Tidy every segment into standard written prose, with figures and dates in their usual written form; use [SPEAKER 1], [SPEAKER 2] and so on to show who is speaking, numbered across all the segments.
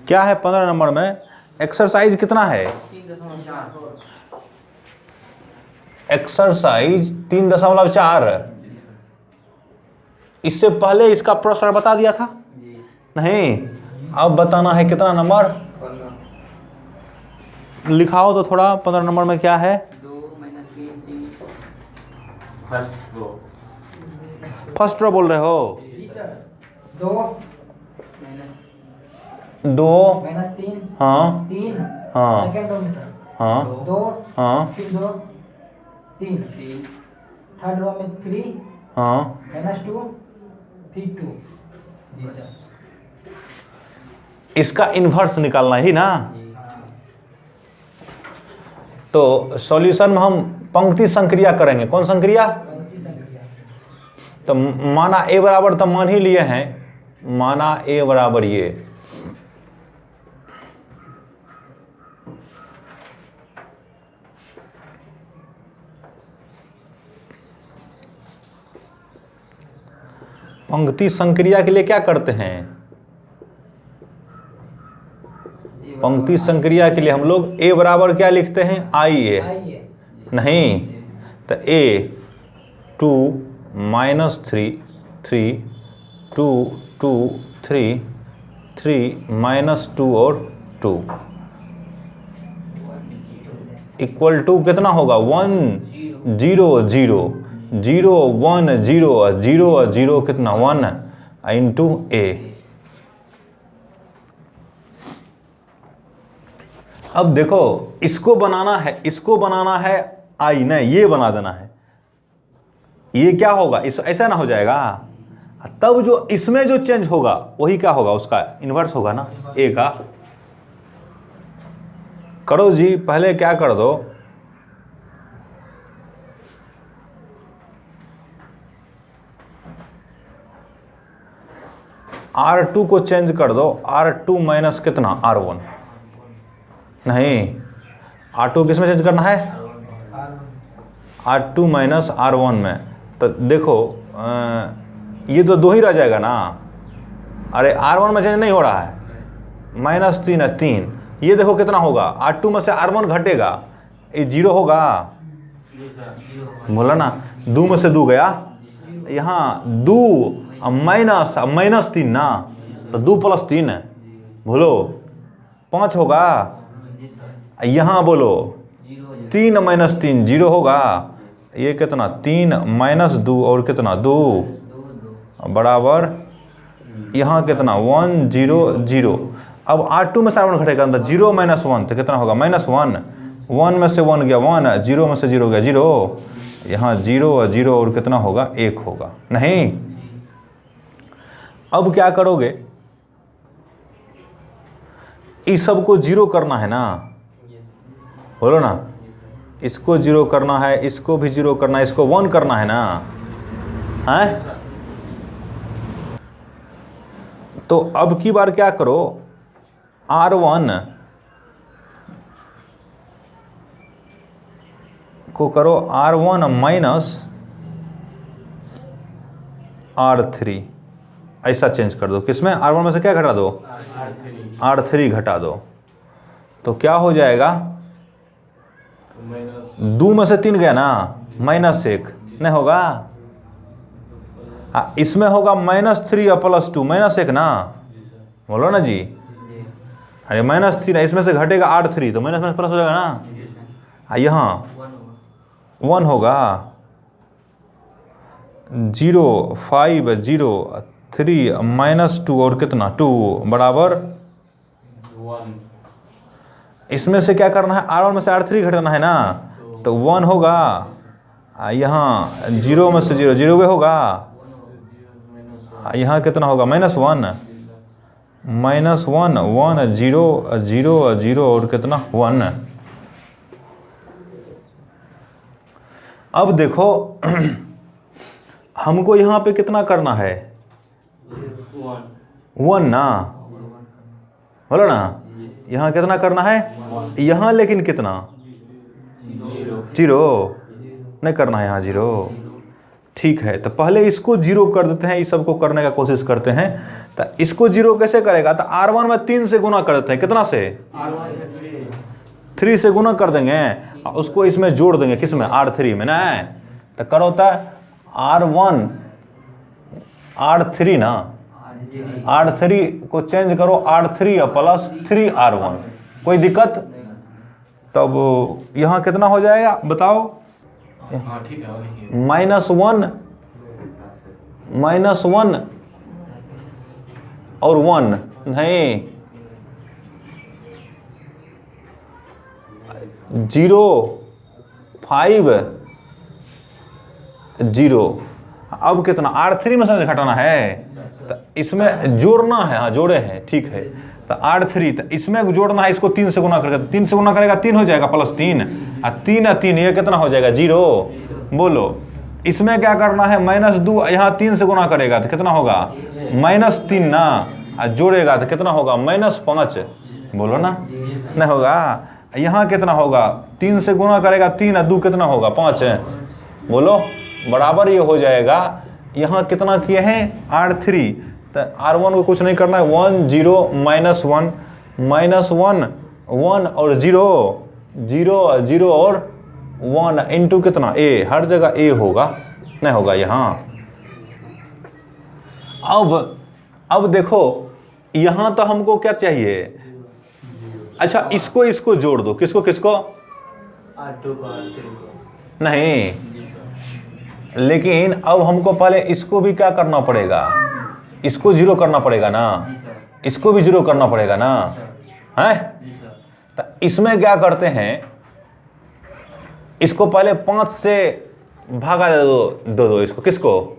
[SPEAKER 1] क्या है 15 नंबर में? एक्सरसाइज कितना है?
[SPEAKER 2] 3.4।
[SPEAKER 1] एक्सरसाइज 3.4। इससे पहले इसका प्रश्न बता दिया था
[SPEAKER 2] जी।
[SPEAKER 1] नहीं? अब बताना है कितना नंबर
[SPEAKER 2] 15।
[SPEAKER 1] लिखाओ तो थोड़ा। 15 नंबर में क्या है?
[SPEAKER 2] 2 - 3 3।
[SPEAKER 1] फर्स्ट रो बोल रहे हो?
[SPEAKER 2] जी सर। 2
[SPEAKER 1] 2
[SPEAKER 2] -3।
[SPEAKER 1] हाँ
[SPEAKER 2] 3।
[SPEAKER 1] हाँ
[SPEAKER 2] सेकंड रो में सर
[SPEAKER 1] हाँ
[SPEAKER 2] 2,
[SPEAKER 1] हाँ
[SPEAKER 2] फिर 2 3। थर्ड रो में 3
[SPEAKER 1] हाँ।
[SPEAKER 2] -2 फिर 2। जी सर।
[SPEAKER 1] इसका इन्वर्स निकालना ही ना।
[SPEAKER 2] जी।
[SPEAKER 1] तो सॉल्यूशन में हम पंक्ति संक्रिया करेंगे। कौन संक्रिया?
[SPEAKER 2] पंक्ति संख्या।
[SPEAKER 1] तो माना ए बराबर तो मान ही लिए हैं। माना ए बराबर ये, पंक्ति संक्रिया के लिए क्या करते हैं? पंक्ति संक्रिया के लिए हम लोग ए बराबर क्या लिखते हैं? आई ए।
[SPEAKER 2] आइए।
[SPEAKER 1] नहीं तो ए 2 -3 3 2 2 3 3 -2 और 2 इक्वल टू कितना होगा? 1 0 0 0 1 0 0 0 कितना? 1 इंटू ए। अब देखो इसको बनाना है, इसको बनाना है आई ना, ये बना देना है। ये क्या होगा? इस ऐसा ना हो जाएगा। तब जो इसमें जो चेंज होगा वही क्या होगा? उसका इन्वर्स होगा ना ए का। करो जी, पहले क्या कर दो, R2 को चेंज कर दो। R2 माइनस कितना? R1। नहीं, R2 किस में चेंज करना है? R2 माइनस R1 में। तो देखो ये तो 2 ही रह जाएगा ना। अरे R1 में चेंज नहीं हो रहा है। -3 है 3। ये देखो कितना होगा? R2 में से R1 घटेगा, ये 0 होगा। बोला ना 2 में से 2 गया, यहाँ 2 -3 ना, तो 2 + 3 बोलो 5 होगा। यहाँ बोलो 3 - 3 0 होगा। ये कितना? 3 - 2 और कितना? 2 बराबर यहाँ कितना? 1 0 0। अब R2 में से R1 घटेगा अंदर, 0 - 1 तो कितना होगा? -1। 1 में से 1 गया 1, 0 में से 0 गया 0। यहाँ 0 0 और कितना होगा? 1 होगा। नहीं, अब क्या करोगे? इस सब को 0 करना है ना, बोलो ना। इसको 0 करना है, इसको भी 0 करना है, इसको 1 करना है ना, हैं? तो अब की बार क्या करो? R1 को करो R1 माइनस R3, ऐसा चेंज कर दो। किसमें? R1 में से क्या घटा दो? R3 घटा दो। तो क्या हो जाएगा? 2 में से 3 गया ना, -1 नहीं होगा। इसमें होगा -3 और +2 -1 ना, बोलो ना जी। अरे -3 इसमें से घटेगा R3 तो माइनस में प्लस हो जाएगा ना। यहाँ 1 होगा। 0 5 0 3 -2 और कितना? 2 बराबर 1। इसमें से क्या करना है? R1 में से R3 घटाना है ना, तो 1 होगा। यहाँ 0 में से 0 0 होगा। यहाँ कितना होगा? -1 -1 1 0 0 0 और कितना? 1। अब देखो हमको यहाँ पे कितना करना है? 1 ना, बोलो ना। यहाँ कितना करना है? यहाँ लेकिन कितना? 0 नहीं करना है यहाँ 0। ठीक है, तो पहले इसको जीरो कर देते हैं, इस सबको करने का कोशिश करते हैं। तो इसको जीरो कैसे करेगा, तो R1 में 3 से गुना कर देते हैं, कितना से 3 से गुना कर देंगे, उसको इसमें जोड़ देंगे, किसमें R3 में ना। तो करो होता है R1 R3 ना, R3 को चेंज करो R3 प्लस 3R1, कोई दिक्कत। तब यहाँ कितना हो जाएगा बताओ, -1 और 1 नहीं, 0 5 0। अब कितना R3 में से घटाना है, तो इसमें जोड़ना है, हाँ जोड़े हैं, ठीक है। तो R3 तो इसमें जोड़ना है, इसको 3 से गुना करेगा, 3 से गुना करेगा 3 हो जाएगा, प्लस 3 और 3 और 3 ये कितना हो जाएगा 0। बोलो इसमें क्या करना है, -2, यहाँ 3 से गुना करेगा तो कितना होगा -3 ना, और जोड़ेगा तो कितना होगा -5। बोलो ना, नहीं होगा। यहाँ कितना होगा, 3 से गुना करेगा 3 और 2 कितना होगा 5। बोलो बराबर ये हो जाएगा। यहाँ कितना किए हैं R3, तो R1 को कुछ नहीं करना है, 1 0 -1 1 और 0 0 0 और 1 इंटू कितना A, हर जगह A होगा, नहीं होगा यहाँ। अब देखो यहाँ तो हमको क्या चाहिए, अच्छा इसको जोड़ दो, किसको नहीं, लेकिन अब हमको पहले इसको भी क्या करना पड़ेगा, इसको जीरो करना पड़ेगा ना, इसको भी जीरो करना पड़ेगा ना, है। तो इसमें क्या करते हैं, इसको पहले 5 से भागा दो इसको, किसको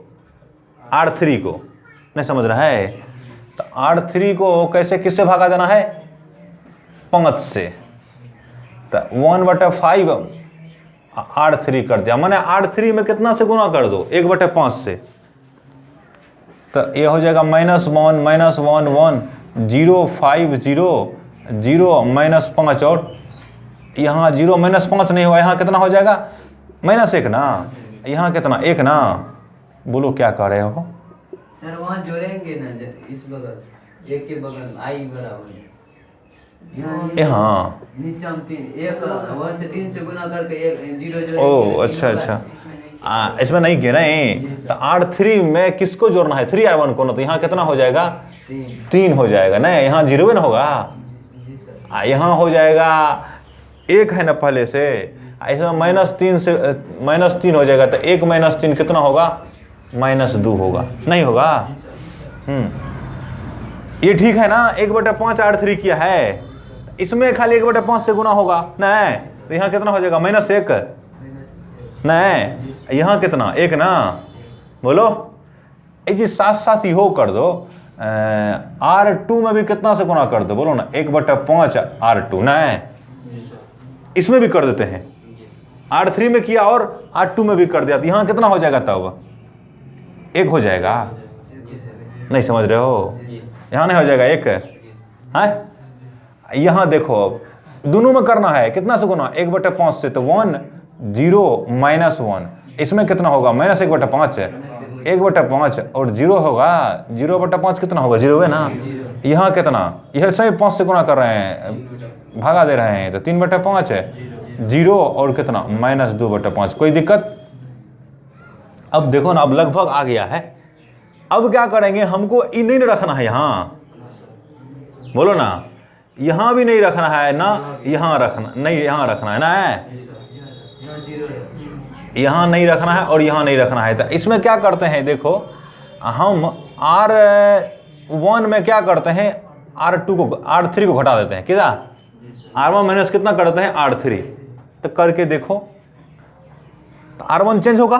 [SPEAKER 1] R3 को, नहीं समझ रहा है। तो R3 को कैसे, किससे भागा देना है 5 से, तो 1/5 R3 कर दिया, मैंने R3 में कितना से गुना कर दो 1/5 से, तो ये हो जाएगा -1 -1 1 0 5 0 0 -5 और यहाँ 0 -5 नहीं हुआ, यहाँ कितना हो जाएगा -1 ना, यहाँ कितना 1 ना। बोलो क्या कर रहे हो
[SPEAKER 2] सर, वहाँ जोड़ेंगे ना, इस बगल एक के बगल I बराबर
[SPEAKER 1] यहाँ
[SPEAKER 2] नीचे हम 1 से 3 से गुना करके 0 जोड़ेंगे।
[SPEAKER 1] ओ अच्छा, इसमें नहीं किया नहीं। तो R3 में किसको जोड़ना है 3R1 को ना, तो यहाँ कितना हो जाएगा 3 हो जाएगा, नहीं यहाँ 0 ना होगा, यहाँ हो जाएगा 1 है ना पहले से, इसमें -3 से -3 हो जाएगा, तो 1 -3 कितना होगा -2 होगा, नहीं होगा। ये ठीक है ना, 1/5 R3 किया है, इसमें खाली 1/5 से गुना होगा, नहीं तो यहाँ कितना हो जाएगा -1, नहीं यहाँ कितना 1 ना। बोलो ये जी साथ ही हो कर दो, R2 में भी कितना से गुना कर दो, बोलो ना 1/5 R2, नहीं इसमें भी कर देते हैं, R3 में किया और R2 में भी कर दिया, तो यहाँ कितना हो जाएगा तब 1 हो जाएगा, नहीं समझ रहे हो, यहाँ नहीं हो जाएगा 1 है। यहाँ देखो अब दोनों में करना है, कितना से गुना 1/5 से, तो 1 0 -1, इसमें कितना होगा -1/5 1/5 और 0 होगा, 0/5 कितना होगा 0 है ना। यहाँ कितना, यह सही 5 से गुना कर रहे हैं, भागा दे रहे हैं, तो 3/5 0 और कितना -2/5, कोई दिक्कत। अब देखो ना, अब लगभग आ गया है। अब क्या करेंगे, हमको ये नहीं रखना है यहाँ, बोलो ना, यहाँ भी नहीं रखना है ना, यहाँ रखना नहीं, यहाँ रखना है ना, यहाँ नहीं रखना है और यहाँ नहीं रखना है। तो इसमें क्या करते हैं, देखो हम R1 में क्या करते हैं, R3 को घटा देते हैं, कितना R1 माइनस कितना करते हैं R3, तो करके देखो, तो R1 चेंज होगा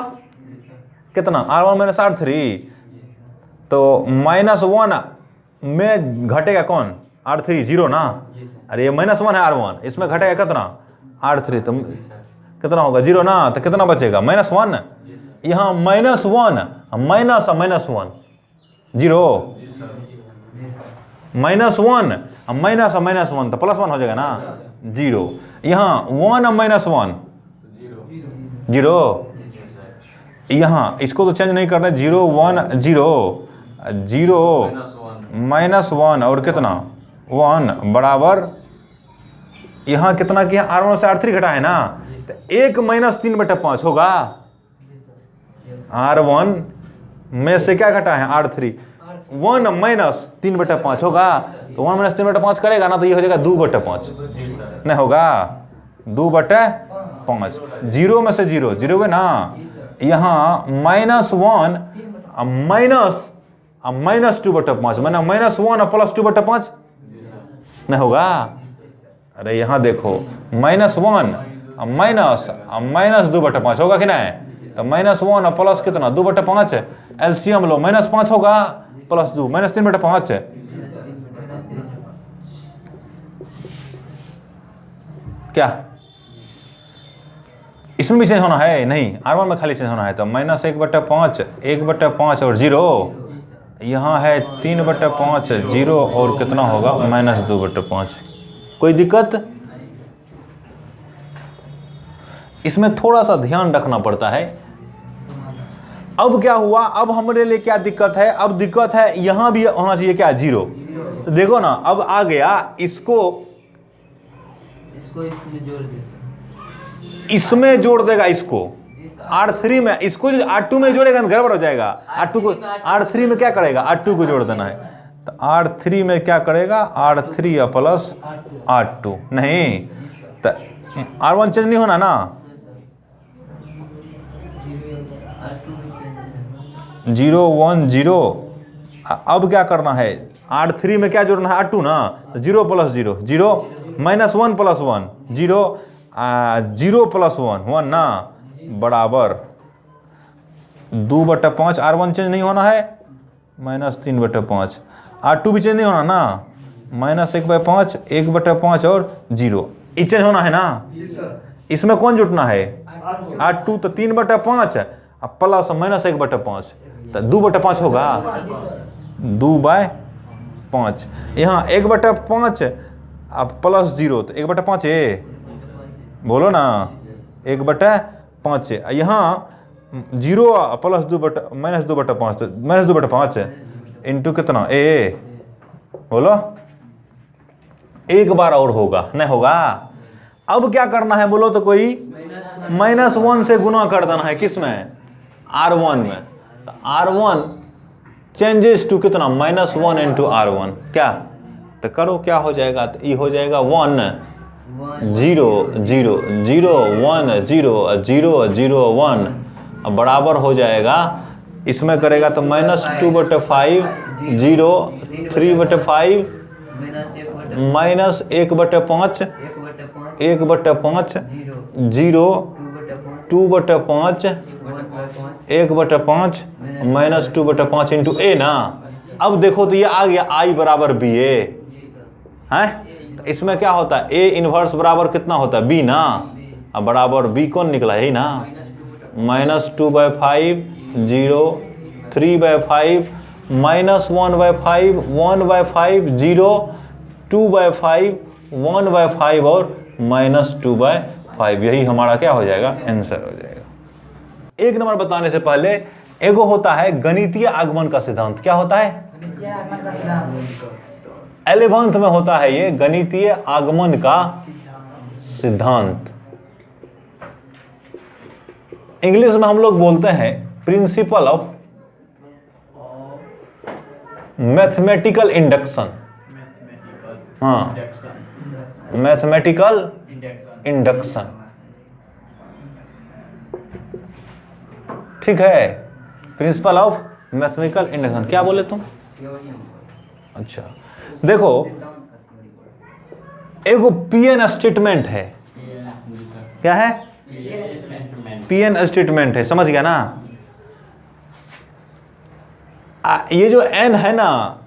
[SPEAKER 1] कितना, R1 माइनस R3, तो -1 में घटेगा कौन R3, 0 ना, अरे ये -1 है R1, इसमें घटेगा कितना R3, तो कितना होगा 0 ना, तो कितना बचेगा -1, यहाँ -1 -1 0 -1 तो +1 हो जाएगा ना 0, यहाँ 1 -1 0, यहाँ इसको तो चेंज नहीं करना है, 0 1 0 0 -1 और कितना 1 बराबर यहाँ कितना किया, R1 से R3 घटा है ना, तो 1 - 3/5 होगा। R1 में से क्या घटा है, R3, 1 - 3/5 होगा, तो 1 - 3/5 करेगा ना, तो ये हो जाएगा 2/5 नहीं होगा, 2/5। 0 में से 0 0 है ना, यहाँ -1 माइनस 2/5 मैंने -1 और +2/5 नहीं होगा। अरे यहाँ देखो -1 माइनस 2/5 होगा कि नहीं, तो -1 और प्लस कितना 2/5, एलसीएम लो -5 होगा +2 -3/5। क्या इसमें भी चेंज होना है? नहीं, R1 में खाली चेंज होना है, तो -1/5 1/5 और 0, यहाँ है 3/5 0 और कितना होगा -2/5। कोई दिक्कत? इसमें थोड़ा सा ध्यान रखना पड़ता है। अब क्या हुआ, अब हमारे लिए क्या दिक्कत है, अब दिक्कत है यहाँ भी होना चाहिए क्या 0, तो देखो ना अब आ गया, इसको
[SPEAKER 2] इसमें जोड़ देते,
[SPEAKER 1] इसमें जोड़ देगा, इसको R3 में, इसको R2 में जोड़ेगा तो गड़बड़ हो जाएगा। R2 को R3 में क्या करेगा, R2 को जोड़ देना है, तो R3 में क्या करेगा, R3 प्लस R2 नहीं, तो R1 चेंज नहीं होना ना, 0 1 0। अब क्या करना है, R3 में क्या जोड़ना है, R2 ना, तो 0 + 0 0 -1 + 1 0 0 + 1 1 ना बराबर 2/5। R1 चेंज नहीं होना है, -3/5। R2 भी चेंज नहीं होना ना, -1/5 1/5 और 0, ये चेंज होना है ना। इसमें कौन जुटना है, R2, तो 3/5 प्लस -1/5, तो 2/5 होगा, 2/5। यहाँ 1/5 अब प्लस 0, तो 1/5 है, बोलो ना 1/5। यहाँ 0 प्लस -2/5, तो -2/5 इंटू कितना ए, बोलो एक बार और होगा नहीं होगा। अब क्या करना है बोलो तो, कोई -1 से गुना कर देना है, किसमें, R1 में, तो R1 चेंजेस टू कितना -1 इंटू R1, क्या तो करो क्या हो जाएगा, तो ये हो जाएगा 1 0 0 0 1 0 0 0 1 बराबर हो जाएगा, इसमें करेगा तो -2/5 0 3/5 -1/5 1/5 0 2/5 1/5 -2/5 इंटू ए ना। अब देखो तो ये आ गया I बराबर BA है, इसमें क्या होता है, A इनवर्स बराबर कितना होता है B ना, अब बराबर B कौन निकला है ना, -2/5 0 3/5 -1/5 1/5 0 2/5 1/5 और -2/5, यही हमारा क्या हो जाएगा, आंसर हो जाएगा। एक नंबर बताने से पहले एगो होता है गणितीय आगमन का सिद्धांत। क्या होता है, 11th में होता है ये गणितीय आगमन का सिद्धांत। इंग्लिश में हम लोग बोलते हैं प्रिंसिपल ऑफ मैथमेटिकल इंडक्शन। हाँ, मैथमेटिकल इंडक्शन, ठीक है, प्रिंसिपल ऑफ मैथमेटिकल इंडक्शन। क्या बोले तुम, अच्छा देखो एगो पीएन स्टेटमेंट है, क्या है, पीएन स्टेटमेंट है, समझ गया ना। ये जो एन है ना,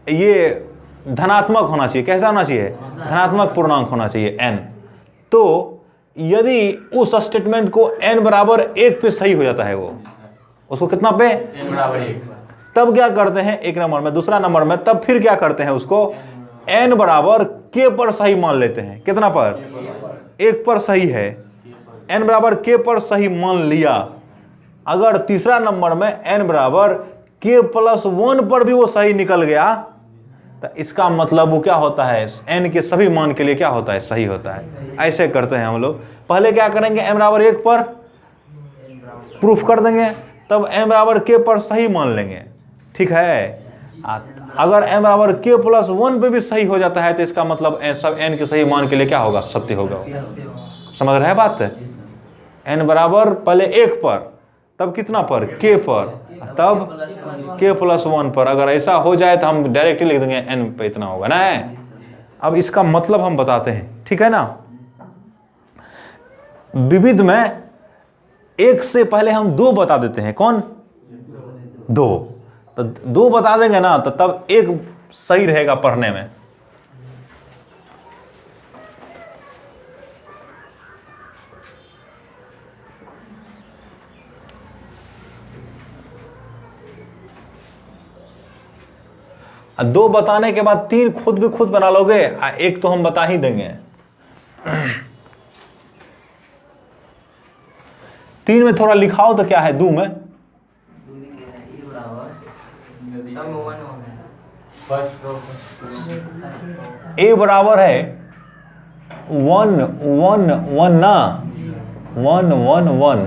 [SPEAKER 1] ये धनात्मक होना चाहिए, कैसा होना चाहिए, धनात्मक पूर्णांक होना चाहिए एन। तो यदि उस स्टेटमेंट को n बराबर 1 पे सही हो जाता है, वो उसको कितना पे, n बराबर 1, तब क्या करते हैं, एक नंबर में, दूसरा नंबर में, तब फिर क्या करते हैं, उसको n बराबर k पर सही मान लेते हैं। कितना पर, 1 पर सही है, n बराबर k पर सही मान लिया। अगर तीसरा नंबर में n बराबर k प्लस 1 पर भी वो सही निकल गया तो इसका मतलब वो क्या होता है, n के सभी मान के लिए क्या होता है, सही होता है। ऐसे करते हैं हम लोग। पहले क्या करेंगे, n बराबर 1 पर प्रूफ कर देंगे, तब n बराबर k पर सही मान लेंगे, ठीक है। अगर n बराबर k प्लस 1 पे भी सही हो जाता है तो इसका मतलब सब n के सही मान के लिए क्या होगा, सत्य होगा। समझ रहे हैं बात? n बराबर पहले 1 पर, तब कितना पर, k पर, तब k प्लस 1 पर। अगर ऐसा हो जाए तो हम डायरेक्टली लिख देंगे n पे इतना होगा ना। अब इसका मतलब हम बताते हैं, ठीक है ना। विविध में 1 से पहले हम 2 बता देते हैं। कौन? 2। तो 2 बता देंगे ना तो तब 1 सही रहेगा पढ़ने में। और 2 बताने के बाद 3 खुद भी खुद बना लोगे, 1 तो हम बता ही देंगे। 3 में थोड़ा लिखाओ तो क्या है, 2 में a बराबर है 1 1 1 ना, 1 1 1,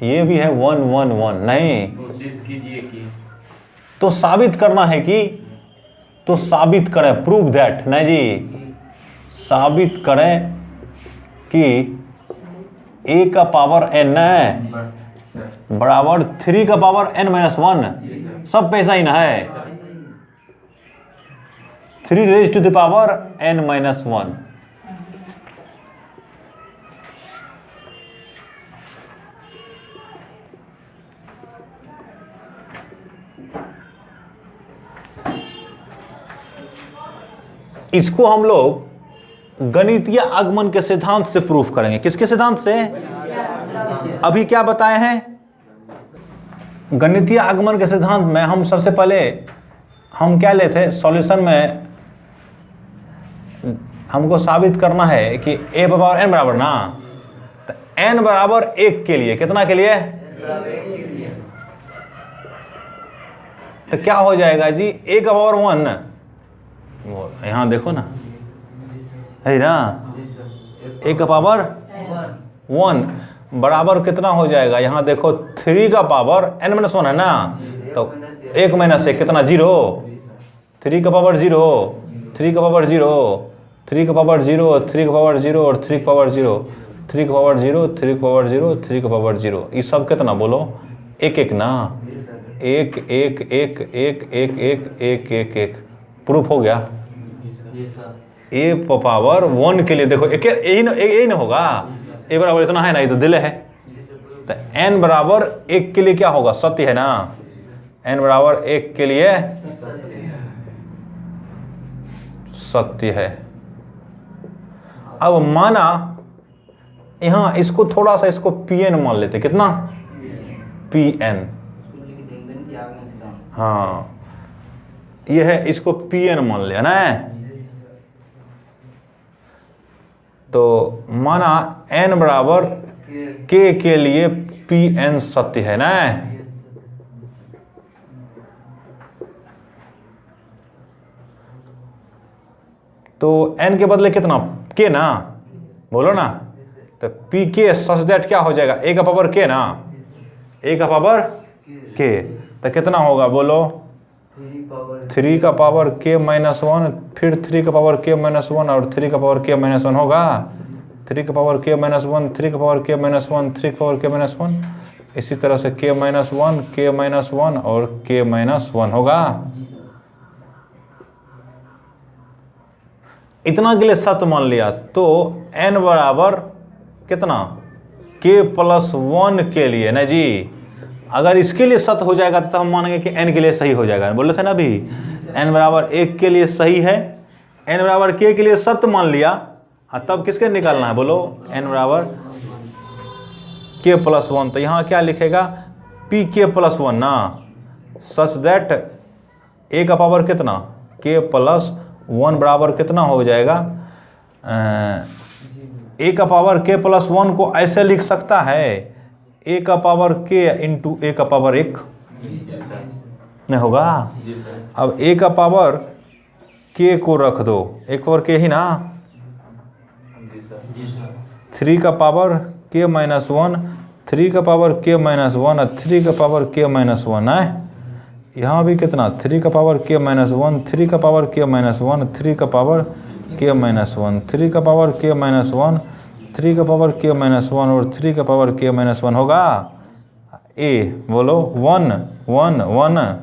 [SPEAKER 1] ये भी है 1 1 1 नहीं। तो साबित करना है कि, तो साबित करें, प्रूव दैट, नहीं जी, साबित करें कि a का पावर n है बराबर 3 का पावर n माइनस 1, सब पैसा ही ना है, 3 raise to the power n minus 1। इसको हम लोग गणितीय आगमन के सिद्धांत से प्रूफ करेंगे। किसके सिद्धांत से? अभी क्या बताए हैं? गणितीय आगमन के सिद्धांत में हम सबसे पहले हम क्या लेते थे, सॉल्यूशन में हमको साबित करना है कि a बराबर n बराबर ना, तो n बराबर 1 के लिए, कितना के लिए, तो क्या हो जाएगा जी, a का पावर 1, यहां देखो ना, है ना, a का पावर 1 बराबर कितना हो जाएगा, यहां देखो 3 का पावर n माइनस 1 है ना, तो 1 माइनस 1 कितना, 0, 3 का पावर 0, 3 का पावर 0, 3 का पावर 0, 3 का पावर 0 और 3 का पावर 0, 3 का पावर 0, 3 का पावर 0, 3 का पावर 0, ये सब कितना बोलो, 1 1 ना, 1 1 1 1 1 1 1 1 1। प्रूफ हो गया। a पावर 1 के लिए देखो यही ना होगा, a बराबर इतना है ना, ये तो दिले है, तो n बराबर 1 के लिए क्या होगा, सत्य है ना, n बराबर 1 के लिए सत्य है। अब माना यहां इसको थोड़ा सा इसको pn मान लेते, कितना, pn, हाँ ये है, इसको pn मान लिया ना, तो माना n बराबर k के लिए pn सत्य है ना, तो n के बदले कितना, k ना, बोलो ना, तो pk सच दैट क्या हो जाएगा, a का पावर k ना, a का पावर k, तो कितना होगा बोलो, 3 का पावर k माइनस 1, फिर 3 का पावर k माइनस 1 और 3 का पावर k माइनस 1 होगा, 3 का पावर k माइनस 1, 3 का पावर k माइनस 1, 3 का पावर k माइनस 1, इसी तरह से k माइनस 1, k माइनस 1 और k माइनस 1 होगा। इतना के लिए सत्य मान लिया, तो n बराबर कितना, k प्लस 1 के लिए ना जी, अगर इसके लिए सत्य हो जाएगा तो हम मानेंगे कि n के लिए सही हो जाएगा, बोले थे ना अभी, n बराबर 1 के लिए सही है, n बराबर k के लिए सत्य मान लिया, तब किसके निकालना है बोलो, n बराबर k प्लस 1, तो यहाँ क्या लिखेगा, pk प्लस 1 ना, सच दैट a का पावर कितना, k प्लस 1 बराबर कितना हो जाएगा, a का पावर k प्लस 1 को ऐसे लिख सकता है, ए का पावर के इंटू ए का पावर 1 नहीं होगा। अब ए का पावर के को रख दो, एक पावर के ही ना, 3 का पावर के माइनस 1, 3 का पावर के माइनस 1 और 3 का पावर के माइनस 1 है। यहाँ भी कितना 3 का पावर के माइनस 1, 3 का पावर के माइनस 1, 3 का पावर के माइनस 1, 3 का पावर के माइनस 1, 3 का पावर के माइनस 1 और 3 का पावर के माइनस 1 होगा। ए बोलो 1 1 1।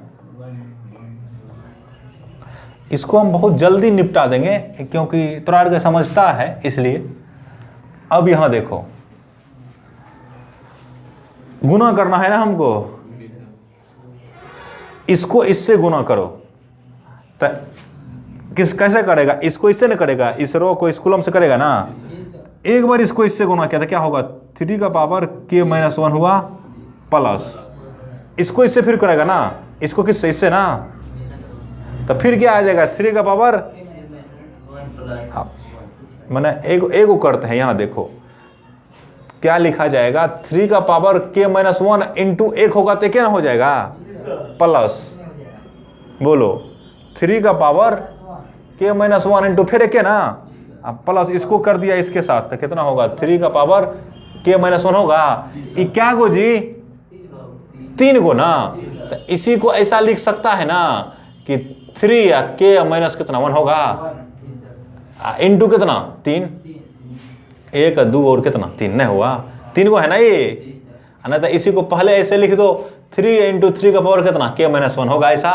[SPEAKER 1] इसको हम बहुत जल्दी निपटा देंगे क्योंकि तुराड़ समझता है इसलिए। अब यहाँ देखो गुना करना है ना हमको, इसको इससे गुना करो तो कैसे करेगा, इसको इससे नहीं करेगा, इस रो को इस कॉलम से करेगा ना। एक बार इसको इससे गुना किया था क्या होगा, 3 का पावर के माइनस 1 हुआ प्लस, इसको इससे फिर करेगा ना, इसको किससे, इससे ना, तो फिर क्या आ जाएगा 3 का पावर, मैंने एक करते हैं। यहाँ देखो क्या लिखा जाएगा, 3 का पावर के माइनस 1 इंटू 1 होगा तो क्या ना हो जाएगा प्लस, बोलो 3 का पावर के माइनस 1 इंटू फिर क्या ना, अब प्लस इसको कर दिया इसके साथ तो कितना होगा 3 का पावर के माइनस 1 होगा। ये क्या गो जी 3 को ना, तो इसी को ऐसा लिख सकता है ना कि 3 या के माइनस कितना 1 होगा इंटू कितना 3, 1 2 और कितना 3 नहीं हुआ, 3 को है ना ये, ना तो इसी को पहले ऐसे लिख दो 3 इंटू 3 का पावर कितना के माइनस 1 होगा, ऐसा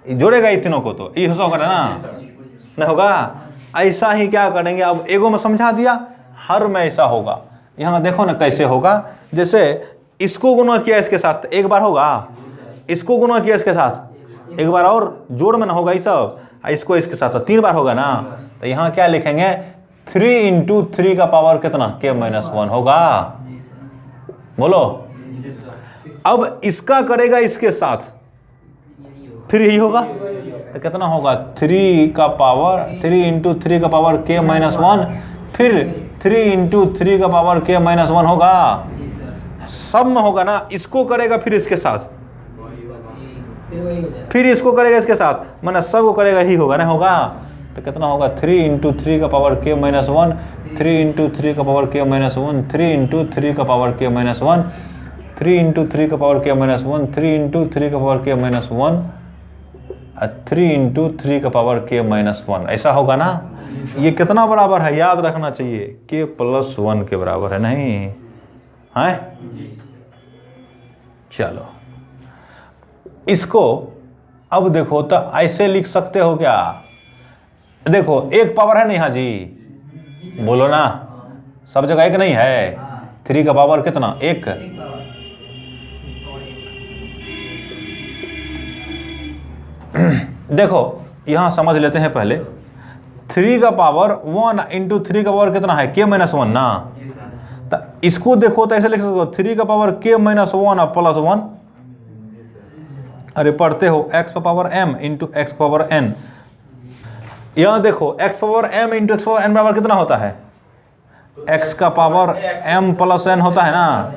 [SPEAKER 1] जोड़ेगा ये तीनों को, तो ये होगा ना नहीं होगा। ऐसा ही क्या करेंगे, अब एगो में समझा दिया, हर में ऐसा होगा। यहाँ देखो ना कैसे होगा, जैसे इसको गुना किया इसके साथ एक बार होगा, इसको गुना किया इसके साथ एक बार और जोड़ में ना होगा ये सब, इसको इसके साथ 3 बार होगा ना। तो यहाँ क्या लिखेंगे 3 इंटू 3 का पावर कितना के माइनस 1 होगा, बोलो। अब इसका करेगा इसके साथ फिर यही होगा, तो कितना होगा 3 का पावर 3 इंटू 3 का पावर के माइनस 1, फिर 3 इंटू 3 का पावर के माइनस 1 होगा, सब में होगा ना। इसको करेगा फिर इसके साथ, फिर इसको करेगा इसके साथ, माना सब को करेगा ही होगा ना, होगा तो कितना होगा 3 इंटू 3 का पावर के माइनस 1, 3 इंटू 3 का पावर के माइनस 1, 3 इंटू 3 का पावर के माइनस 1, 3 इंटू 3 का पावर के माइनस 1, 3 इंटू 3 का पावर के माइनस 1, 3 इंटू 3 का पावर के माइनस 1, ऐसा होगा ना। ये कितना बराबर है याद रखना चाहिए, के प्लस 1 के बराबर है, नहीं है। चलो इसको अब देखो तो ऐसे लिख सकते हो क्या, देखो एक पावर है ना यहाँ जी, बोलो ना, सब जगह एक नहीं है, 3 का पावर कितना 1, देखो यहां समझ लेते हैं पहले, 3 का पावर 1 इंटू 3 का पावर कितना है के माइनस 1 ना, तो इसको देखो तो ऐसे लिख सकते हो 3 का पावर के माइनस 1 प्लस 1, अरे पढ़ते हो x power m into x power n। यहां देखो x power m into x power n बराबर कितना होता है, x का पावर m प्लस n होता है ना,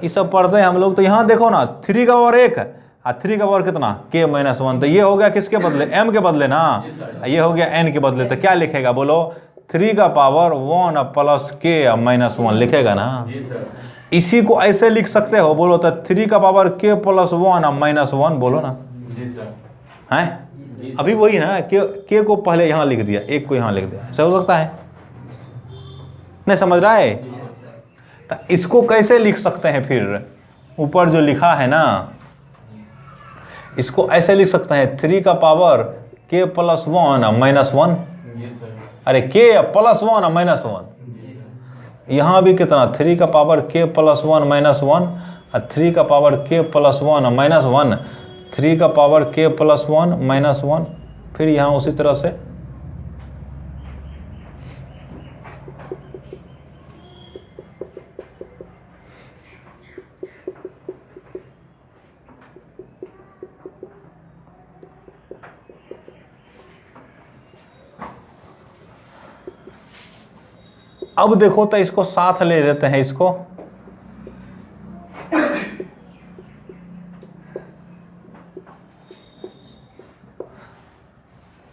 [SPEAKER 1] ये सब पढ़ते हैं हम लोग। तो यहाँ देखो ना 3 का पावर 1 और 3 का पावर कितना k माइनस 1, तो ये हो गया किसके बदले m के बदले ना, ये हो गया n के बदले, तो क्या लिखेगा बोलो 3 का पावर 1 प्लस k माइनस 1 लिखेगा ना। इसी को ऐसे लिख सकते हो, बोलो तो 3 का पावर k प्लस 1 माइनस 1, बोलो ना है, अभी वही है ना, k को पहले यहाँ लिख दिया, 1 को यहाँ लिख दिया, ऐसा हो सकता है, नहीं समझ रहा है। तो इसको कैसे लिख सकते हैं, फिर ऊपर जो लिखा है ना, इसको ऐसे लिख सकते हैं 3 का पावर k प्लस 1 माइनस 1, अरे k प्लस 1 माइनस 1, यहाँ भी कितना 3 का पावर k प्लस 1 माइनस 1 और 3 का पावर k प्लस 1 माइनस 1, 3 का पावर k प्लस 1 माइनस 1, फिर यहाँ उसी तरह से अब देखो तो इसको साथ ले लेते हैं, इसको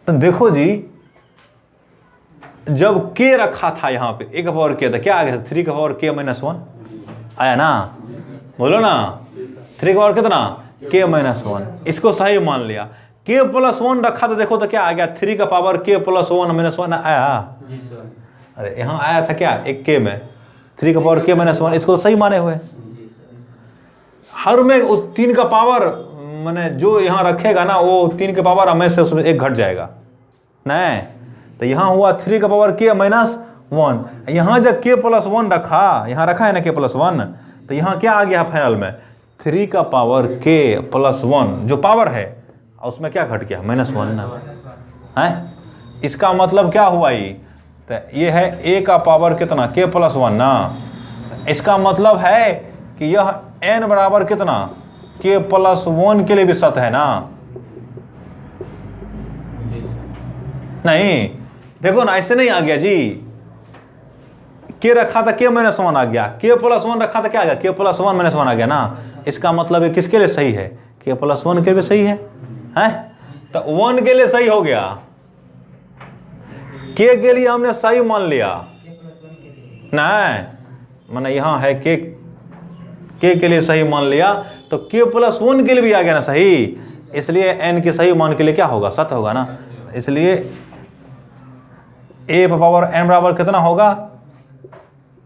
[SPEAKER 1] तो देखो जी, जब k रखा था यहाँ पे a का पावर k था, क्या आ गया था? 3 का पावर k माइनस 1 आया ना, बोलो ना। 3 का पावर कितना? k minus 1। इसको सही मान लिया। k प्लस 1 रखा तो देखो तो क्या आ गया? 3 का पावर k प्लस 1 माइनस 1 आया। अरे यहाँ आया था क्या? एक k में 3 का पावर k माइनस 1, इसको तो सही माने हुए। हर में उस 3 का पावर मैंने जो यहाँ रखेगा ना, वो 3 के पावर हमेशा उसमें एक घट जाएगा नहीं। तो यहाँ हुआ 3 का पावर k माइनस 1। यहाँ जब k प्लस 1 रखा, यहाँ रखा है ना k प्लस 1, तो यहाँ क्या आ गया फाइनल में? 3 का पावर k प्लस 1 जो पावर है, उसमें क्या घट गया? माइनस 1 ना है। इसका मतलब क्या हुआ? ये है a का पावर कितना? k प्लस 1 ना। इसका मतलब है कि यह n बराबर कितना? k प्लस 1 के लिए भी सत्य है ना। नहीं देखो ना, ऐसे नहीं आ गया जी। k रखा था k माइनस 1 आ गया, k प्लस 1 रखा था क्या आ गया? k प्लस 1 माइनस 1 आ गया ना। इसका मतलब ये किसके लिए सही है? k प्लस 1 के लिए सही है, हैं? तो 1 के लिए सही हो गया, k के लिए हमने सही मान लिया नहीं, मैंने यहाँ है k के लिए सही मान लिया, तो k प्लस 1 के लिए भी आ गया ना सही। इसलिए n के सही मान के लिए क्या होगा? सत्य होगा ना। इसलिए a पावर n बराबर कितना होगा?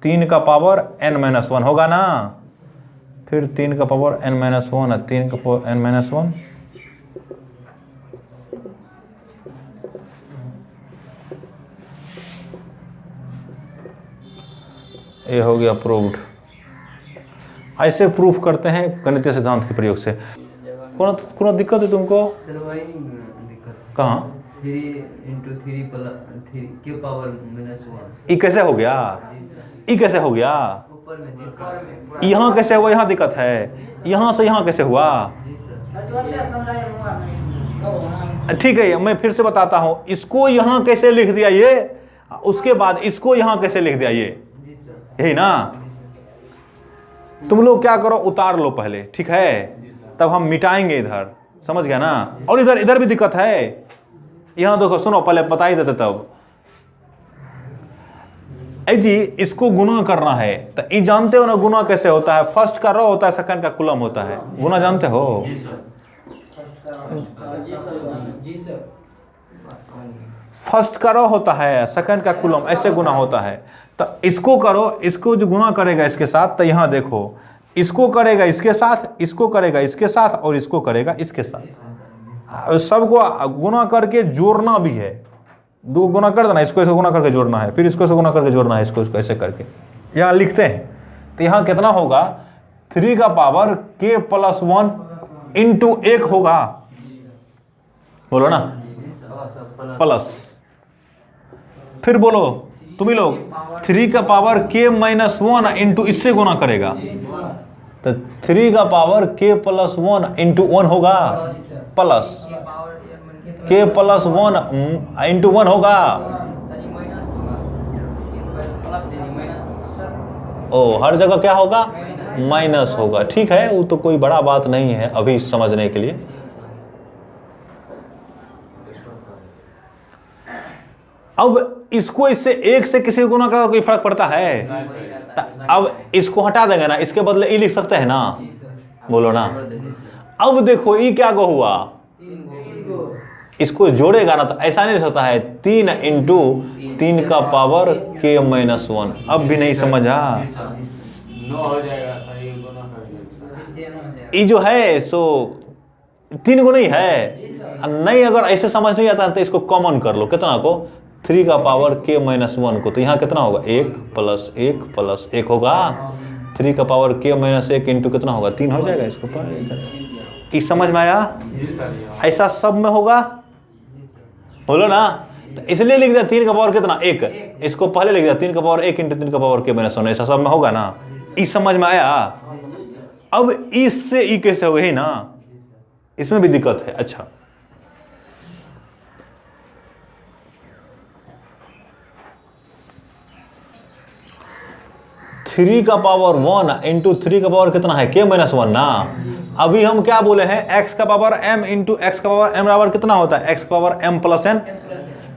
[SPEAKER 1] 3 का पावर n माइनस 1 होगा ना। फिर 3 का पावर n माइनस 1 है, 3 का पावर n माइनस 1, ये हो गया प्रूव्ड। ऐसे प्रूफ करते हैं गणितीय सिद्धांत के प्रयोग से। कौन दिक्कत है तुमको?
[SPEAKER 2] सर वही दिक्कत
[SPEAKER 1] कहाँ?
[SPEAKER 2] 3 into 3 प्लस 3 के पावर माइनस 1।
[SPEAKER 1] ये कैसे हो गया? ये कैसे हो गया?
[SPEAKER 2] ऊपर में जी सर।
[SPEAKER 1] यहाँ कैसे हुआ? यहाँ दिक्कत है। यहाँ से यहाँ कैसे हुआ?
[SPEAKER 2] जी सर।
[SPEAKER 1] ठीक है, मैं फिर से बताता हूँ। इसको यहाँ कैसे लिख दिया ये, उसके बाद इसको यहाँ कैसे लिख दिया ये,
[SPEAKER 2] जी सर।
[SPEAKER 1] यही ना। तुम लोग क्या करो, उतार लो पहले, ठीक है, तब हम मिटाएंगे इधर, समझ गया ना। और इधर भी दिक्कत है। यहाँ देखो, सुनो, पहले बता ही देते तब। जी इसको गुना करना है, तो ये जानते हो ना गुना कैसे होता है? फर्स्ट का रो होता है, सेकंड का कुलम होता है। गुना जानते हो?
[SPEAKER 2] जी सर।
[SPEAKER 1] फर्स्ट का रो होता है, सेकंड का कुलम, ऐसे गुना होता है। तो इसको करो, इसको जो गुना करेगा इसके साथ, तो यहाँ देखो, इसको करेगा इसके साथ, इसको करेगा इसके साथ, और इसको करेगा इसके साथ। सबको गुना करके जोड़ना भी है। दो गुना कर देना, इसको गुना करके जोड़ना है, फिर इसको गुना करके जोड़ना है, इसको ऐसे करके यहाँ लिखते हैं। तो यहाँ कितना होगा? 3 का पावर k प्लस 1 इंटू 1 होगा, बोलो ना, प्लस। फिर बोलो तुम ही लोग, 3 का पावर k माइनस 1 इंटू इससे गुना करेगा, तो 3 का पावर k प्लस 1 इंटू 1 होगा, प्लस k प्लस 1 इंटू 1 होगा। ओ, हर जगह क्या होगा? माइनस होगा। ठीक है, वो तो कोई बड़ा बात नहीं है अभी समझने के लिए। अब इसको इससे एक से किसी को गुना करना कोई फर्क पड़ता है? अब इसको हटा देंगे ना, इसके बदले ई लिख सकते हैं ना, बोलो ना। अब देखो ई क्या को हुआ, इसको जोड़ेगा ना, तो ऐसा नहीं सकता है 3 इंटू 3 का पावर k माइनस 1। अब भी नहीं समझा? ये जो है सो 3 को नहीं है नहीं। अगर ऐसे समझ नहीं आता तो इसको कॉमन कर लो, कितना को? 3 का पावर k माइनस 1 को, तो यहाँ कितना होगा? 1 प्लस 1 प्लस 1 होगा। 3 का पावर k माइनस 1 इंटू कितना होगा? 3 हो जाएगा। इसको ये समझ में आया? ऐसा सब में होगा, बोलो ना। तो इसलिए लिख दिया 3 का पावर कितना? 1। इसको पहले लिख दिया 3 का पावर 1 इंटू 3 का पावर k माइनस 1। ऐसा सब में होगा ना। इस समझ में आया? अब इससे ई कैसे हो गई ना, इसमें भी दिक्कत है। अच्छा, थ्री का पावर 1 इंटू 3 का पावर कितना है? k माइनस 1 ना। अभी हम क्या बोले हैं, x का पावर m इंटू एक्स का पावर m बराबर कितना होता है, x का पावर m प्लस n।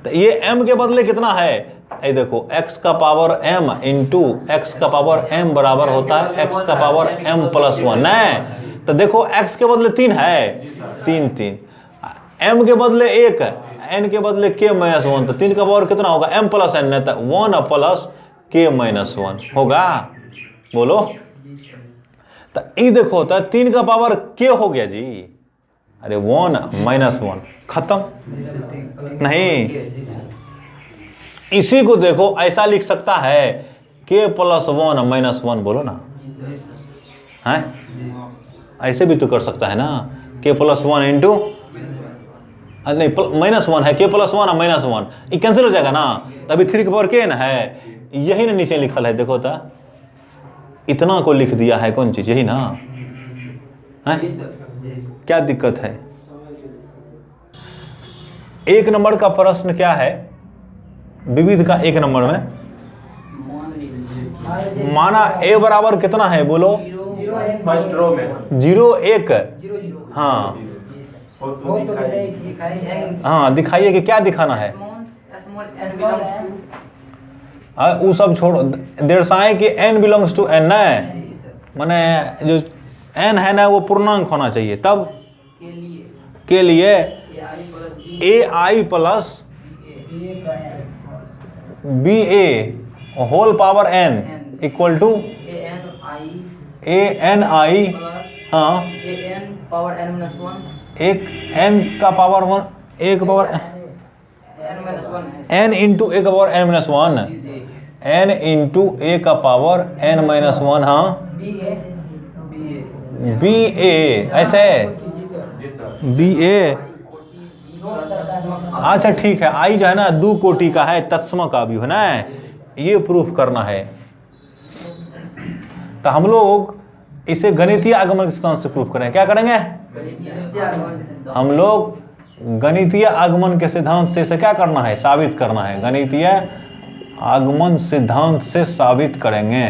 [SPEAKER 1] तो ये m के बदले कितना है, ये देखो x का पावर m इंटू एक्स का पावर m बराबर होता है x का पावर m प्लस 1 है। तो देखो x के बदले 3 है, 3 m के बदले 1, n के बदले k माइनस 1, तो 3 का पावर कितना होगा m प्लस n, नहीं तो 1 प्लस k माइनस 1 होगा। बोलो, तो ये देखो तो 3 का पावर k हो गया जी, अरे 1 माइनस 1 खत्म नहीं। इसी को देखो ऐसा लिख सकता है k प्लस 1 माइनस 1, बोलो ना, है ऐसे भी तो कर सकता है ना, k प्लस 1 इंटू नहीं माइनस 1 है, k प्लस 1 माइनस 1, ये कैंसिल हो जाएगा ना, तभी 3 का पावर k ना है, यही ना नीचे लिखल है, देखो तो इतना को लिख दिया है, कौन चीज, यही ना है, क्या दिक्कत है। 1 नंबर का प्रश्न क्या है, विविध का 1 नंबर में माना a बराबर कितना है, बोलो,
[SPEAKER 3] फर्स्ट रो में
[SPEAKER 1] 0 1, हाँ हाँ दिखाइए कि क्या दिखाना है, वो सब छोड़ो, दर्शाए कि n बिलोंग्स टू n है, माने जो n है ना वो पूर्णांक होना चाहिए, तब के लिए ai plus ba whole power n equal to ani, हाँ एक n का पावर 1, एक पावर n इंटू ए का power n minus 1, n into A का पावर n माइनस 1, हाँ बी ए, ऐसे बी ए, अच्छा ठीक है, आई जो है ना 2 कोटि का है, तत्सम का भी है ना, ये प्रूफ करना है। तो हम लोग इसे गणितीय आगमन के सिद्धांत से प्रूफ करेंगे, क्या करेंगे हम लोग, गणितीय आगमन के सिद्धांत से इसे क्या करना है, साबित करना है, गणितीय आगमन सिद्धांत से साबित करेंगे।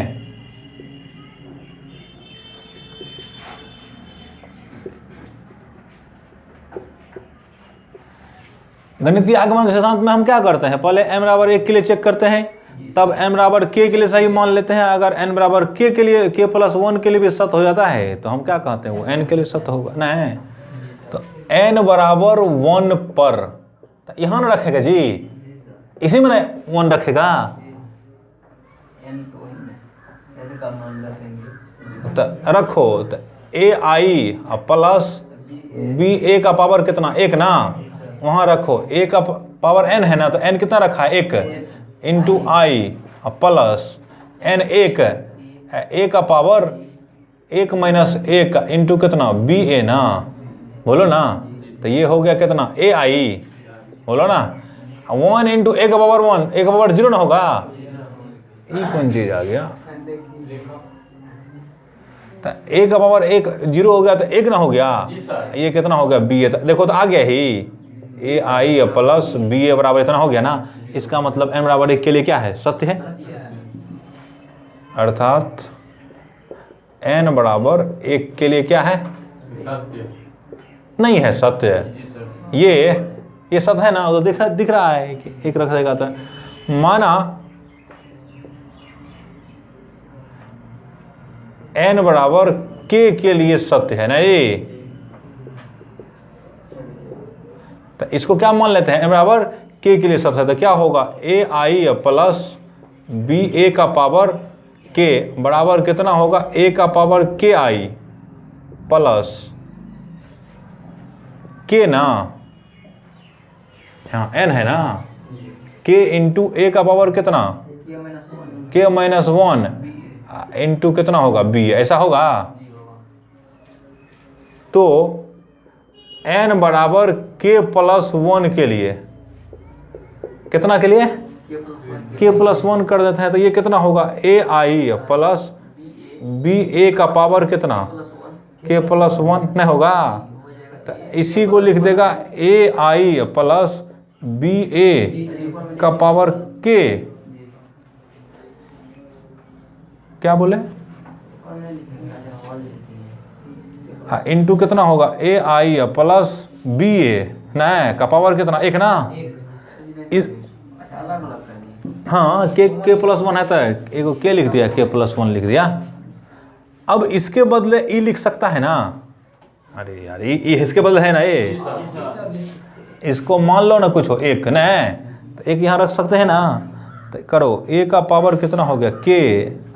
[SPEAKER 1] गणितीय आगमन के सिद्धांत में हम क्या करते हैं, पहले m बराबर 1 के लिए चेक करते हैं, तब m बराबर k के लिए सही मान लेते हैं, अगर n बराबर k के लिए, k प्लस 1 के लिए भी सत्य हो जाता है तो हम क्या कहते हैं, वो n के लिए सत्य होगा नहीं, तो n बराबर 1 पर, तो यहाँ ना रखेगा जी, इसी में 1 रखेगा, तो रखो, तो ai प्लस ba का पावर कितना, 1 ना, वहाँ रखो, a का पावर n है ना, तो n कितना रखा है, 1 into I plus n 1, a का पावर 1 माइनस 1 इंटू कितना, बी ए ना, बोलो ना, तो ये हो गया कितना, ए आई, बोलो ना, 1 इंटू ए का पावर 1, ए का पावर 0 ना होगा, ये कौन चीज आ गया, तो ए का पावर 1 0 हो गया तो 1 ना हो गया, ये कितना हो गया, बी ए, देखो तो आ गया ही, ए आई प्लस बी ए बराबर इतना हो गया ना, इसका मतलब n बराबर 1 के लिए क्या है, सत्य है, अर्थात n बराबर 1 के लिए क्या है,
[SPEAKER 3] सत्य
[SPEAKER 1] नहीं है, सत्य है, ये सत्य है ना, तो दिख रहा है कि 1 रख देगा, तो माना n बराबर k के लिए सत्य है ना ये, तो इसको क्या मान लेते हैं, n बराबर k के लिए सत्य है, तो क्या होगा, ए आई प्लस बी ए का पावर k बराबर कितना होगा, a का पावर k आई प्लस k ना, यहाँ n है ना, k इंटू ए का पावर कितना, k माइनस 1 इंटू कितना होगा, b, ऐसा होगा, तो n बराबर k प्लस 1 के लिए, कितना के लिए, k प्लस 1 कर देते हैं, तो ये कितना होगा, ए आई प्लस बी ए का पावर कितना, k प्लस 1 नहीं होगा, तो इसी को लिख देगा ए आई प्लस बी ए का पावर k, क्या बोले, इंटू कितना होगा ए आई प्लस बी ए नहीं का पावर कितना एक ना इस
[SPEAKER 2] अच्छा अलग अलग कर दिए।
[SPEAKER 1] हाँ के प्लस वन है तो एक के लिख दिया के प्लस वन लिख दिया। अब इसके बदले ई लिख सकता है ना। अरे यार ये इसके बदले है ना ये, इसको मान लो ना कुछ हो एक न तो एक यहाँ रख सकते हैं ना। तो करो ए का पावर कितना हो गया के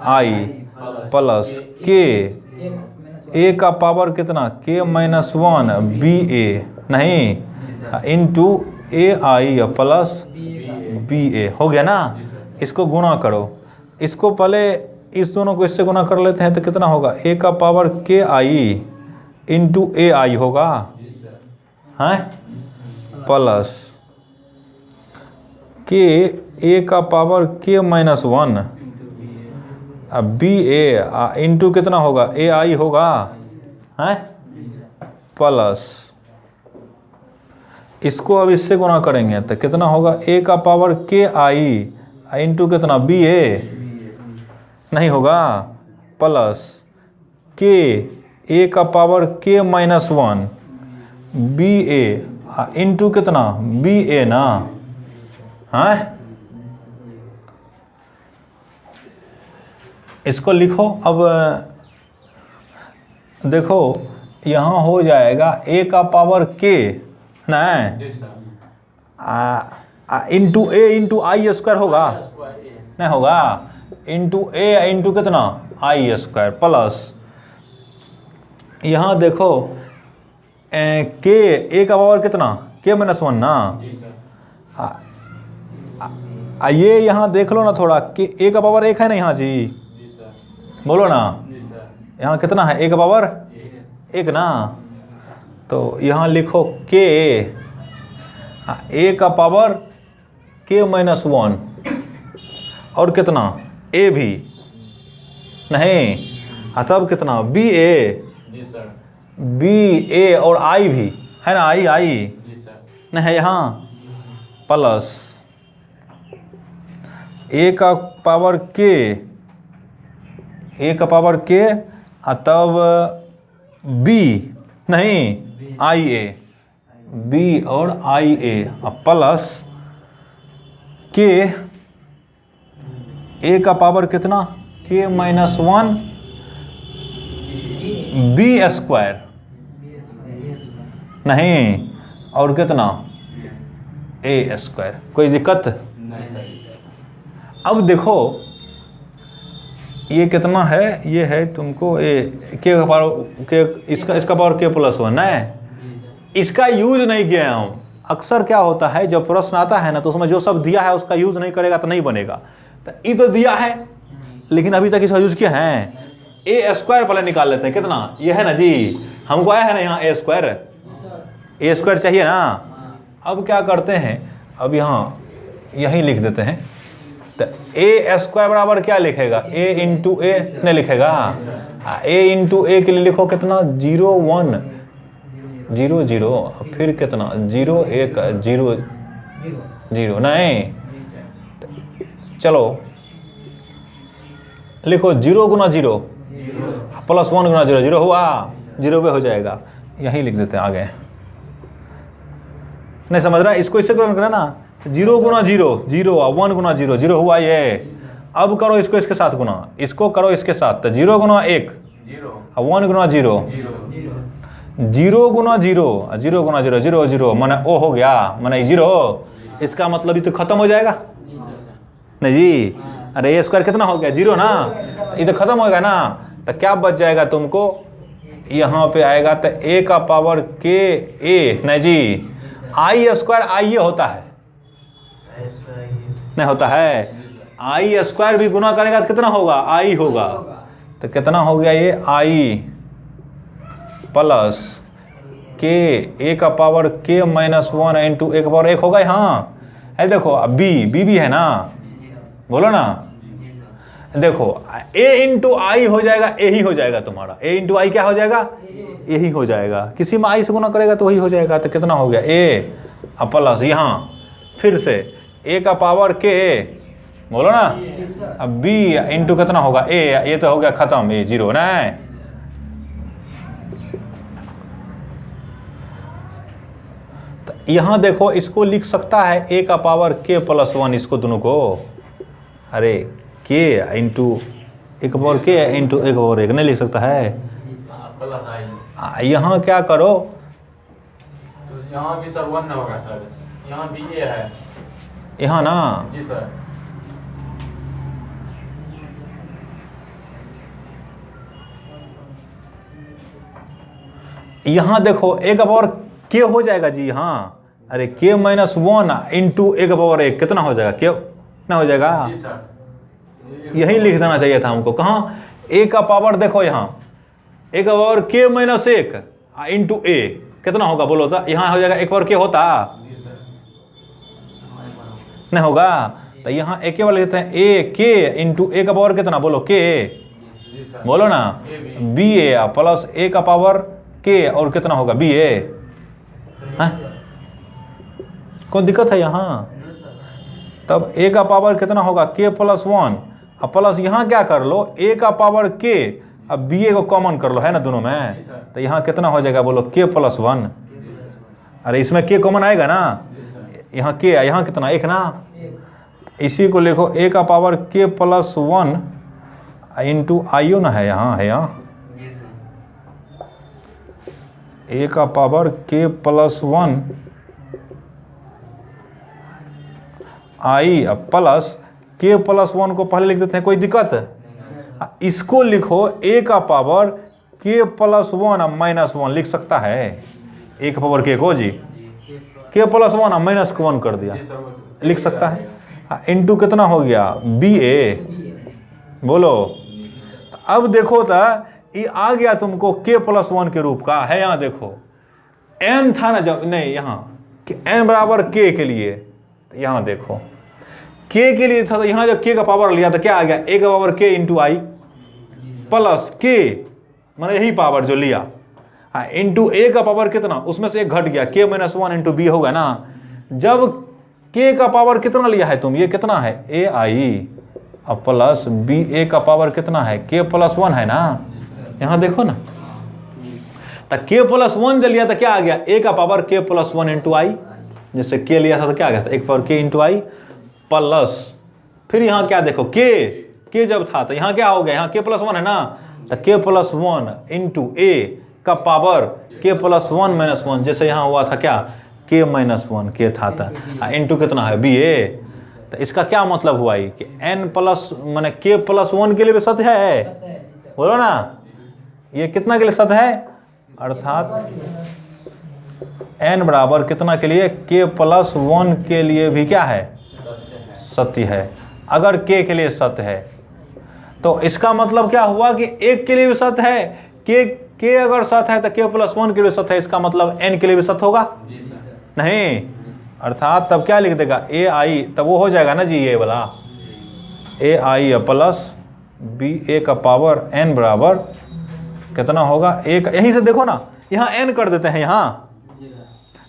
[SPEAKER 1] आई प्लस के ए का पावर कितना के माइनस वन बी ए नहीं इंटू ए आई प्लस बी ए हो गया ना। इसको गुणा करो, इसको पहले इस दोनों को इससे गुणा कर लेते हैं तो कितना होगा ए का पावर के आई इंटू ए आई होगा हैं प्लस के ए का पावर के माइनस वन बी ए इंटू कितना होगा ए आई होगा हैं प्लस इसको अब इससे गुणा करेंगे तो कितना होगा ए का पावर के आई इंटू कितना बी ए नहीं होगा प्लस के ए का पावर के माइनस वन बी ए इंटू कितना बी ए ना हाँ। इसको लिखो अब देखो यहाँ हो जाएगा ए का पावर के नहीं इंटू ए इंटू आई स्क्वायर होगा नहीं होगा इंटू ए इंटू कितना आई स्क्वायर प्लस यहाँ देखो के ए का पावर कितना के माइनस वन ना ये यहाँ देख लो ना थोड़ा कि ए का पावर एक है ना यहाँ जी बोलो ना यहाँ कितना है ए का पावर एक ना। तो यहाँ लिखो के ए का पावर के माइनस वन और कितना ए भी नहीं तब कितना बी ए बी ए और आई भी है ना आई नहीं है यहाँ प्लस ए का पावर के ए का पावर के तब बी नहीं आई ए बी और आई ए प्लस के ए का पावर कितना के माइनस वन बी स्क्वायर नहीं और कितना ए स्क्वायर। कोई दिक्कत? अब देखो ये कितना है, ये है तुमको ए के पावर के इसका पावर के प्लस वन है। इसका यूज नहीं किया हूँ। अक्सर क्या होता है जब प्रश्न आता है ना तो उसमें जो सब दिया है उसका यूज नहीं करेगा तो नहीं बनेगा। तो ये तो दिया है लेकिन अभी तक इसका यूज किया है। ए स्क्वायर पहले निकाल लेते हैं कितना ये है ना जी, हमको आया है ना यहाँ ए स्क्वायर चाहिए ना। अब क्या करते हैं, अब यहाँ यहीं लिख देते हैं। तो ए स्क्वायर बराबर क्या लिखेगा, ए इंटू ए नहीं लिखेगा, ए इंटू ए के लिए लिखो कितना 0 1 0 0 फिर कितना 0 1 0 0 नहीं, चलो लिखो 0 गुना 0 प्लस 1 गुना 0 0 हुआ, 0 पे हो जाएगा। यहीं लिख देते हैं आगे। नहीं समझ रहा है, इसको इससे करना ना 0 गुना 0 0 1 गुना 0 0 हुआ ये। अब करो इसको इसके साथ गुना, इसको करो इसके साथ, तो 0 गुना 1 1 गुना 0 0 गुना 0 0 गुना 0 0 0 माने ओ हो गया, माने 0। इसका मतलब ये तो खत्म हो जाएगा नहीं जी। अरे ए स्क्वायर कितना हो गया 0 ना, ये तो खत्म होगा ना। तो क्या बच जाएगा तुमको, यहाँ पे आएगा तो ए का पावर के ए नहीं जी, आई स्क्वायर आई ये होता है नहीं होता है, आई स्क्वायर भी गुना करेगा तो कितना होगा आई होगा। तो कितना हो गया ये आई प्लस के ए का पावर के माइनस 1 इंटू ए का पावर 1 होगा। यहाँ है देखो बी भी है ना, बोलो ना। देखो ए इंटू आई हो जाएगा, ए ही हो जाएगा तुम्हारा, ए इंटू आई क्या हो जाएगा ए ही हो जाएगा। किसी में आई से गुना करेगा तो वही हो जाएगा। तो कितना हो गया ए प्लस यहाँ फिर से ए का पावर के बोलो ना, अब बी इंटू कितना होगा ए, ये तो हो गया खत्म, ए 0 ना यहाँ देखो इसको लिख सकता है a का पावर k प्लस 1, इसको दोनों को, अरे k इंटू a का पावर k इंटू a का पावर 1 नहीं लिख सकता है।
[SPEAKER 3] प्लस आई,
[SPEAKER 1] यहाँ क्या करो,
[SPEAKER 3] तो यहाँ भी सर 1 होगा सर, यहाँ भी ये है
[SPEAKER 1] यहाँ ना
[SPEAKER 3] जी सर।
[SPEAKER 1] यहाँ देखो a का पावर k हो जाएगा जी यहाँ, अरे k माइनस 1 इंटू a का पावर 1 कितना हो जाएगा, k कितना हो जाएगा,
[SPEAKER 3] जी सर,
[SPEAKER 1] यही लिख देना चाहिए था हमको। कहाँ a का पावर देखो यहाँ a का power k minus 1 into a कितना होगा बोलो तो, यहाँ हो जाएगा एक पावर k होता
[SPEAKER 3] जी सर,
[SPEAKER 1] नहीं होगा, तो यहाँ a केवल लिखते हैं a k इंटू a का पावर कितना बोलो k,
[SPEAKER 3] जी सर,
[SPEAKER 1] बोलो ना b a प्लस a का पावर k और कितना होगा b a, कोई दिक्कत है यहाँ।
[SPEAKER 2] No sir.
[SPEAKER 1] तब a का पावर कितना होगा k प्लस 1, अब प्लस यहाँ क्या कर लो a का पावर k, अब b a को कॉमन कर लो, है ना दोनों में, तो यहाँ कितना हो जाएगा बोलो k प्लस 1, अरे इसमें k कॉमन आएगा ना, यहाँ k है, यहाँ कितना 1 ना, इसी को लिखो a का पावर k प्लस 1 इंटू आइयो ना है, यहाँ है यहाँ
[SPEAKER 2] जी सर।
[SPEAKER 1] a का पावर k प्लस 1 आई प्लस k प्लस 1 को पहले लिख देते हैं, कोई दिक्कत, इसको लिखो a का पावर k प्लस 1 माइनस 1 लिख सकता है, a का पावर k को जी k प्लस 1 माइनस 1 कर दिया,
[SPEAKER 3] जी सर,
[SPEAKER 1] लिख सकता है, इंटू कितना हो गया b a, बोलो अब देखो तो ये आ गया तुमको k प्लस 1 के रूप का है, यहाँ देखो n था ना जब, नहीं यहाँ n बराबर k के लिए, तो यहाँ देखो k के लिए था, तो यहाँ जब k का पावर लिया तो क्या आ गया a का पावर k इंटू आई प्लस k, मैंने यही पावर जो लिया, हाँ इंटू a का पावर कितना, उसमें से एक घट गया k माइनस 1 इंटू b होगा ना, जब k का पावर कितना लिया है तुम, ये कितना है a आई अब प्लस b a का पावर कितना है k प्लस 1 है ना, यहाँ देखो ना, तो k प्लस 1 जब लिया तो क्या आ गया a का पावर k प्लस 1 इंटू आई, जैसे k लिया था तो क्या आ गया था एक पावर k इंटू आई प्लस, फिर यहाँ क्या देखो k जब था तो यहाँ क्या हो गया, यहाँ k प्लस 1 है ना, तो k प्लस 1 इंटू a का पावर k प्लस 1 माइनस 1, जैसे यहाँ हुआ था क्या k माइनस 1 k था इंटू कितना है b a, तो इसका क्या मतलब हुआ ये कि n प्लस मैंने k प्लस 1 के लिए भी सत्य है, बोलो ना, ये कितना के लिए सत्य है, अर्थात n बराबर कितना के लिए k प्लस 1 के लिए भी क्या है सत्य है। अगर k के लिए सत्य है तो इसका मतलब क्या हुआ कि एक के लिए भी सत्य है, k अगर सत्य है तो k प्लस 1 के लिए सत्य है, इसका मतलब n के लिए भी सत्य होगा नहीं, अर्थात तब क्या लिख देगा a आई, तब वो हो जाएगा ना जी ये वाला a I plus b a का पावर n बराबर कितना होगा एक, यहीं से देखो ना यहाँ n कर देते हैं, यहाँ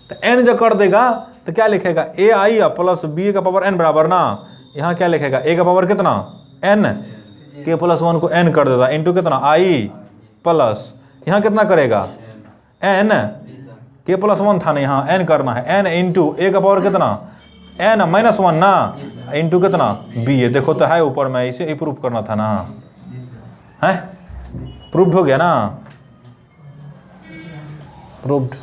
[SPEAKER 1] तो n जो कर देगा तो क्या लिखेगा a आई प्लस b का पावर n बराबर ना, यहाँ क्या लिखेगा a का पावर कितना n, k प्लस 1 को n कर देता इंटू कितना i प्लस यहाँ कितना करेगा n, k प्लस 1 था ना, यहाँ n करना है n इंटू a का पावर कितना n माइनस 1 ना इंटू कितना b, ये देखो तो है ऊपर में, इसे प्रूव करना था ना, है प्रूव्ड हो गया ना, प्रूव्ड।